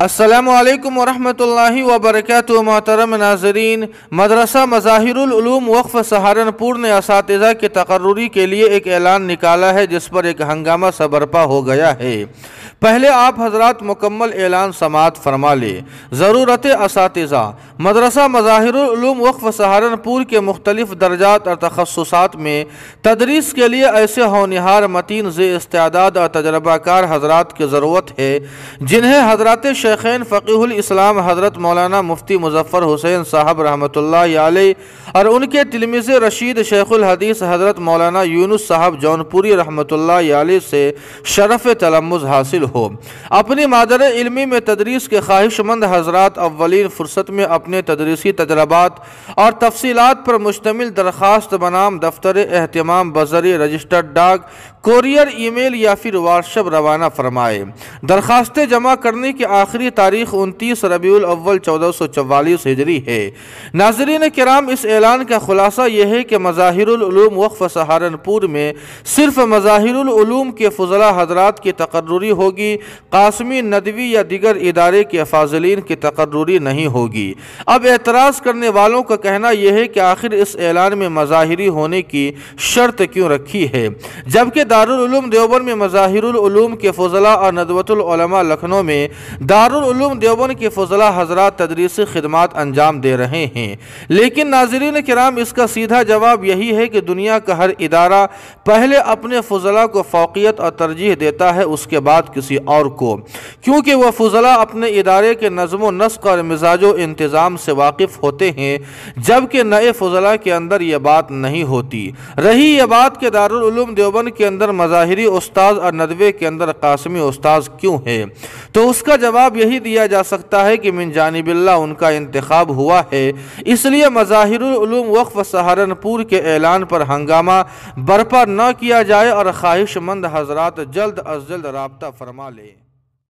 السلام علیکم ورحمۃ اللہ وبرکاتہ۔ محترم ناظرین، مدرسہ مظاہر العلوم وقف سہارنپور نے اساتذہ کی تقرری کے لیے ایک اعلان نکالا ہے جس پر ایک ہنگامہ سا برپا ہو گیا ہے۔ پہلے آپ حضرات مکمل اعلان سماعت فرما لیں۔ ضرورت اساتذہ: مدرسہ مظاہر العلوم وقف سہارنپور کے مختلف درجات اور تخصصات میں تدریس کے لیے ایسے ہونہار، متین ذی استعداد اور تجربہ کار حضرات کی ضرورت ہے جنہیں حضرات شیخین فقیہ الاسلام حضرت مولانا مفتی مظفر حسین صاحب رحمۃ اللہ علیہ اور ان کے تلمیذ رشید شیخ الحدیث حضرت مولانا یونس صاحب جونپوری رحمۃ اللہ علیہ سے شرف تلمذ حاصل ہو۔ اپنی مادر علمی میں تدریس کے خواہش مند حضرات اولین فرصت میں اپنے تدریسی تجربات اور تفصیلات پر مشتمل درخواست بنام دفتر اہتمام بذریعہ رجسٹرڈ ڈاک، کوریئر، ای میل یا پھر واٹس ایپ روانہ فرمائے۔ درخواستیں جمع کرنے کی آخری تاریخ 29 ربیع الاول 1444 ہجری ہے۔ ناظرین کرام، اس اعلان کا خلاصہ یہ ہے کہ مظاہر العلوم وقف سہارنپور میں صرف مظاہر العلوم کے فضلاء حضرات کی تقرری ہوگی، قاسمی، ندوی یا دیگر ادارے کے فاضلین کی تقرری نہیں ہوگی۔ اب اعتراض کرنے والوں کا کہنا یہ ہے کہ آخر اس اعلان میں مظاہری ہونے کی شرط کیوں رکھی ہے، جبکہ دارالعلوم دیوبند میں مظاہر العلوم کے فضلاء اور ندوۃ العلماء لکھنؤ میں دارالعلوم دیوبند کے فضلاء حضرات تدریسی خدمات انجام دے رہے ہیں۔ لیکن ناظرین کرام، اس کا سیدھا جواب یہی ہے کہ دنیا کا ہر ادارہ پہلے اپنے فضلاء کو فوقیت اور ترجیح دیتا ہے، اس کے بعد کسی اور کو، کیونکہ وہ فضلاء اپنے ادارے کے نظم و نسق اور مزاج و انتظام سے واقف ہوتے ہیں، جبکہ نئے فضلاء کے اندر یہ بات نہیں ہوتی۔ رہی یہ بات کہ دارالعلوم دیوبند کے اندر مظاہری استاذ اور ندوے کے اندر قاسمی استاذ کیوں ہے، تو اس کا جواب یہی دیا جا سکتا ہے کہ من جانب اللہ ان کا انتخاب ہوا ہے، اس لیے مظاہر العلوم وقف سہارنپور کے اعلان پر ہنگامہ برپا نہ کیا جائے اور خواہش مند حضرات جلد از جلد رابطہ فرما لیں۔